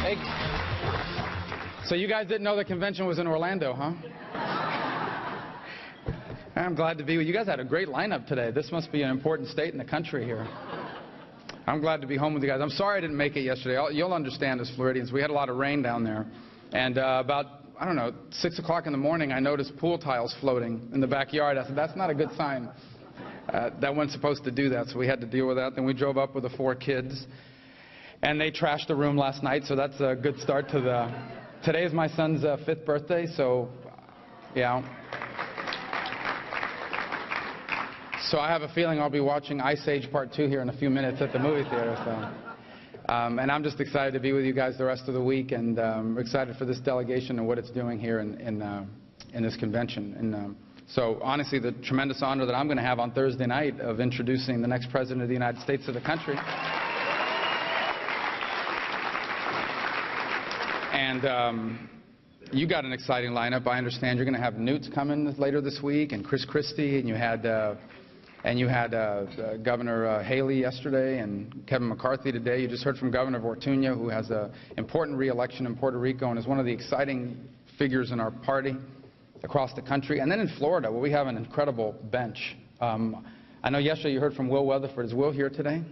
Hey, so you guys didn't know the convention was in Orlando, huh? I'm glad to be with you. You guys had a great lineup today. This must be an important state in the country here. I'm glad to be home with you guys. I'm sorry I didn't make it yesterday. You'll understand as Floridians. We had a lot of rain down there. And about, I don't know, 6 o'clock in the morning, I noticed pool tiles floating in the backyard. I said, that's not a good sign. That wasn't supposed to do that, so we had to deal with that. Then we drove up with the 4 kids. And they trashed the room last night, so that's a good start to the... Today is my son's 5th birthday, so, yeah. So I have a feeling I'll be watching Ice Age Part 2 here in a few minutes at the movie theater. So, and I'm just excited to be with you guys the rest of the week, and excited for this delegation and what it's doing here in this convention. And so, honestly, the tremendous honor that I'm going to have on Thursday night of introducing the next president of the United States to the country. And you got an exciting lineup. I understand you're going to have Newt's coming later this week, and Chris Christie, and you had Governor Haley yesterday, and Kevin McCarthy today. You just heard from Governor Ortuño, who has an important re-election in Puerto Rico and is one of the exciting figures in our party across the country. And then in Florida, where we have an incredible bench. I know yesterday you heard from Will Weatherford. Is Will here today?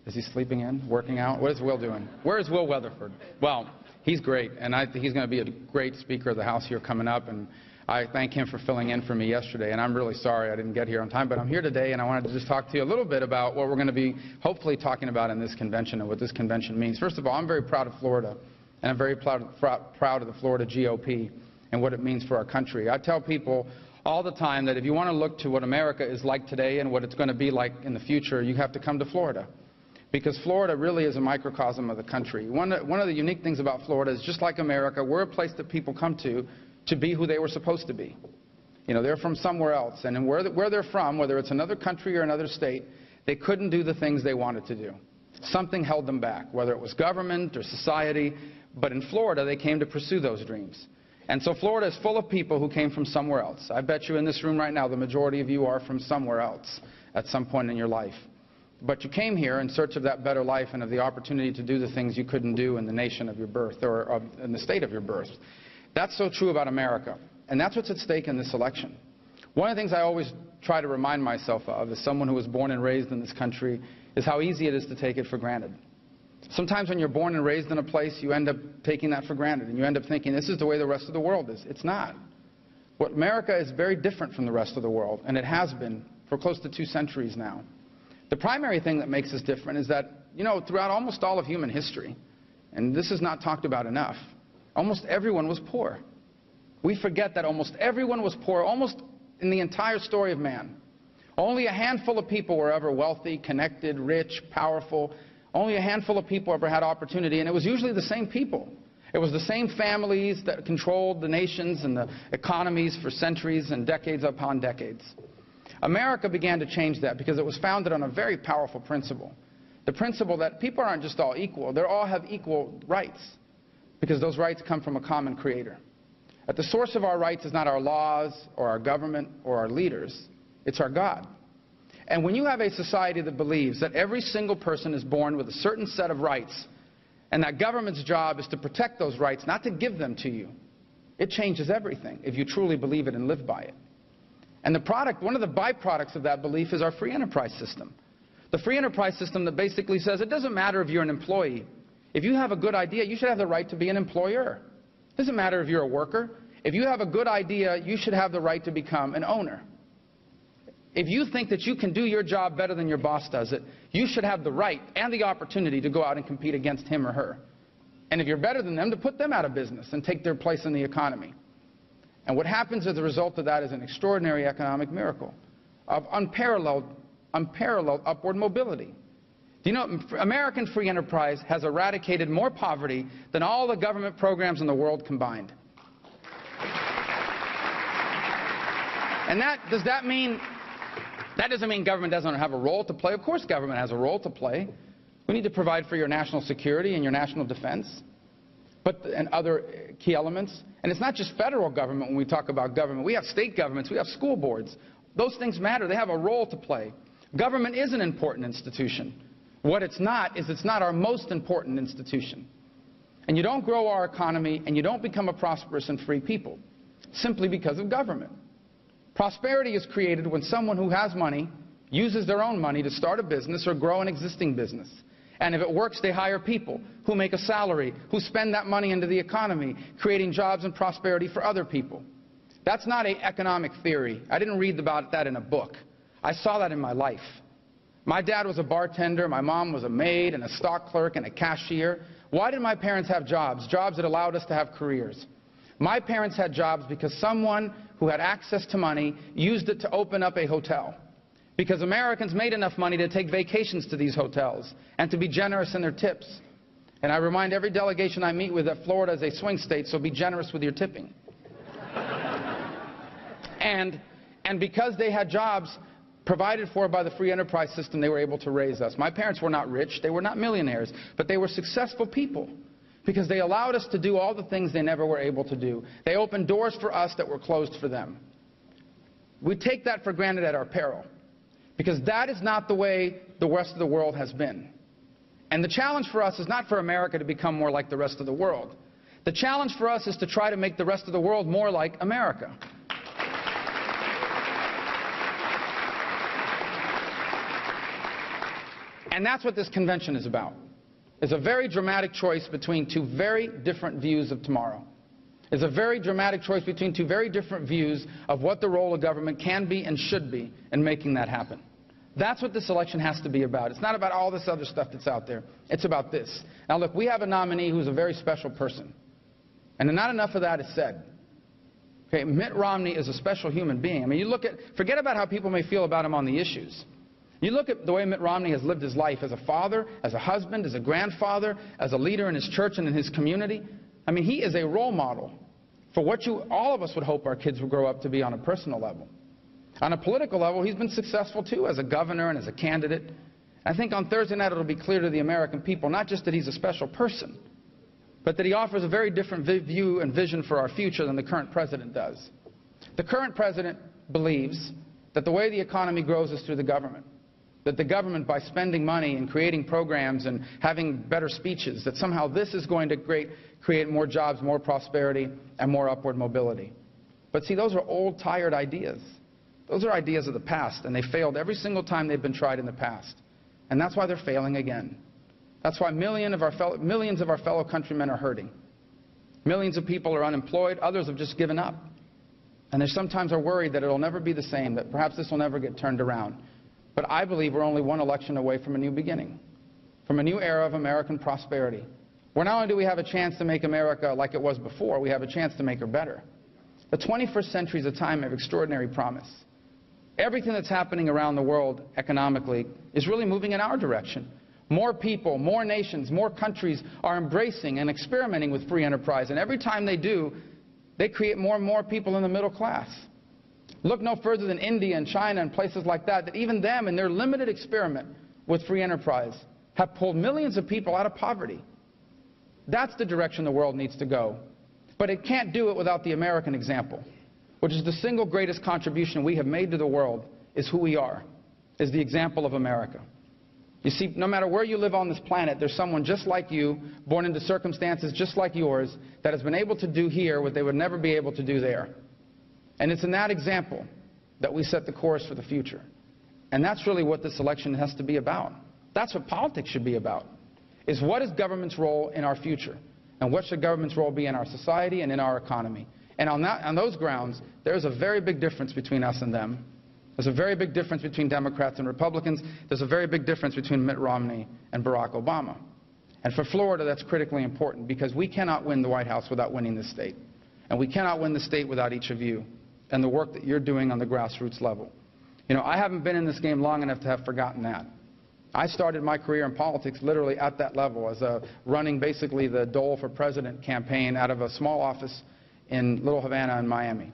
Is he sleeping in, working out? What is Will doing? Where is Will Weatherford? Well, he's great, and I think he's going to be a great Speaker of the House here coming up, and I thank him for filling in for me yesterday, and I'm really sorry I didn't get here on time, but I'm here today, and I wanted to just talk to you a little bit about what we're going to be hopefully talking about in this convention and what this convention means. First of all, I'm very proud of Florida, and I'm very proud of the Florida GOP and what it means for our country. I tell people all the time that if you want to look to what America is like today and what it's going to be like in the future, you have to come to Florida. Because Florida really is a microcosm of the country. One of the unique things about Florida is, just like America, we're a place that people come to be who they were supposed to be. You know, they're from somewhere else, and where they're from, whether it's another country or another state, they couldn't do the things they wanted to do. Something held them back, whether it was government or society, but in Florida they came to pursue those dreams. And so Florida is full of people who came from somewhere else. I bet you in this room right now the majority of you are from somewhere else at some point in your life. But you came here in search of that better life and of the opportunity to do the things you couldn't do in the nation of your birth or in the state of your birth. That's so true about America. And that's what's at stake in this election. One of the things I always try to remind myself of as someone who was born and raised in this country is how easy it is to take it for granted. Sometimes when you're born and raised in a place, you end up taking that for granted. And you end up thinking, this is the way the rest of the world is. It's not. What America is very different from the rest of the world, and it has been for close to 2 centuries now. The primary thing that makes us different is that, you know, throughout almost all of human history, and this is not talked about enough, almost everyone was poor. We forget that almost everyone was poor, almost in the entire story of man. Only a handful of people were ever wealthy, connected, rich, powerful. Only a handful of people ever had opportunity, and it was usually the same people. It was the same families that controlled the nations and the economies for centuries and decades upon decades. America began to change that because it was founded on a very powerful principle. The principle that people aren't just all equal, they all have equal rights, because those rights come from a common creator. At the source of our rights is not our laws or our government or our leaders, it's our God. And when you have a society that believes that every single person is born with a certain set of rights, and that government's job is to protect those rights, not to give them to you, it changes everything if you truly believe it and live by it. And one of the byproducts of that belief is our free enterprise system. The free enterprise system that basically says it doesn't matter if you're an employee. If you have a good idea, you should have the right to be an employer. It doesn't matter if you're a worker. If you have a good idea, you should have the right to become an owner. If you think that you can do your job better than your boss does it, you should have the right and the opportunity to go out and compete against him or her. And if you're better than them, to put them out of business and take their place in the economy. And what happens as a result of that is an extraordinary economic miracle of unparalleled upward mobility. Do you know, American free enterprise has eradicated more poverty than all the government programs in the world combined. And that doesn't mean government doesn't have a role to play. Of course government has a role to play. We need to provide for your national security and your national defense, and other key elements. And it's not just federal government when we talk about government. We have state governments, we have school boards. Those things matter. They have a role to play. Government is an important institution. What it's not is it's not our most important institution. and you don't grow our economy, and you don't become a prosperous and free people simply because of government. Prosperity is created when someone who has money uses their own money to start a business or grow an existing business. And if it works, they hire people who make a salary, who spend that money into the economy, creating jobs and prosperity for other people. That's not an economic theory. I didn't read about that in a book. I saw that in my life. My dad was a bartender, my mom was a maid and a stock clerk and a cashier. Why did my parents have jobs? Jobs that allowed us to have careers. My parents had jobs because someone who had access to money used it to open up a hotel. Because Americans made enough money to take vacations to these hotels and to be generous in their tips. And I remind every delegation I meet with that Florida is a swing state, so be generous with your tipping. And because they had jobs provided for by the free enterprise system, they were able to raise us. My parents were not rich, they were not millionaires, but they were successful people because they allowed us to do all the things they never were able to do. They opened doors for us that were closed for them. We take that for granted at our peril, because that is not the way the rest of the world has been. And the challenge for us is not for America to become more like the rest of the world. The challenge for us is to try to make the rest of the world more like America. And that's what this convention is about. It's a very dramatic choice between two very different views of tomorrow. It's a very dramatic choice between two very different views of what the role of government can be and should be in making that happen. That's what this election has to be about. It's not about all this other stuff that's out there. It's about this. Now look, we have a nominee who's a very special person. And not enough of that is said. Okay, Mitt Romney is a special human being. I mean, you look at, forget about how people may feel about him on the issues. You look at the way Mitt Romney has lived his life as a father, as a husband, as a grandfather, as a leader in his church and in his community. I mean, he is a role model for what all of us would hope our kids will grow up to be on a personal level. On a political level, he's been successful too as a governor and as a candidate. I think on Thursday night it'll be clear to the American people not just that he's a special person, but that he offers a very different view and vision for our future than the current president does. The current president believes that the way the economy grows is through the government. That the government, by spending money and creating programs and having better speeches, that somehow this is going to create more jobs, more prosperity, and more upward mobility. But see, those are old, tired ideas. Those are ideas of the past, and they failed every single time they've been tried in the past. And that's why they're failing again. That's why millions of our fellow countrymen are hurting. Millions of people are unemployed. Others have just given up. And they sometimes are worried that it'll never be the same, that perhaps this will never get turned around. But I believe we're only one election away from a new beginning, from a new era of American prosperity, where not only do we have a chance to make America like it was before, we have a chance to make her better. The 21st century is a time of extraordinary promise. Everything that's happening around the world economically is really moving in our direction. More people, more nations, more countries are embracing and experimenting with free enterprise. And every time they do, they create more and more people in the middle class. Look no further than India and China and places like that, that even them in their limited experiment with free enterprise have pulled millions of people out of poverty. That's the direction the world needs to go. But it can't do it without the American example, which is the single greatest contribution we have made to the world, is who we are, is the example of America. You see, no matter where you live on this planet, there's someone just like you, born into circumstances just like yours, that has been able to do here what they would never be able to do there. And it's in that example that we set the course for the future. And that's really what this election has to be about. That's what politics should be about, is what is government's role in our future? And what should government's role be in our society and in our economy? And on those grounds, there's a very big difference between us and them. There's a very big difference between Democrats and Republicans. There's a very big difference between Mitt Romney and Barack Obama. And for Florida, that's critically important, because we cannot win the White House without winning this state. And we cannot win the state without each of you and the work that you're doing on the grassroots level. You know, I haven't been in this game long enough to have forgotten that. I started my career in politics literally at that level, as running basically the Dole for President campaign out of a small office in Little Havana in Miami.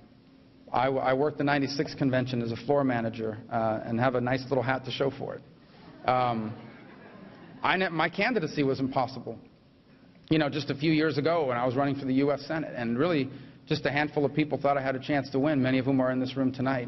I worked the '96 convention as a floor manager and have a nice little hat to show for it. My candidacy was impossible. You know, just a few years ago when I was running for the U.S. Senate, and really just a handful of people thought I had a chance to win, many of whom are in this room tonight.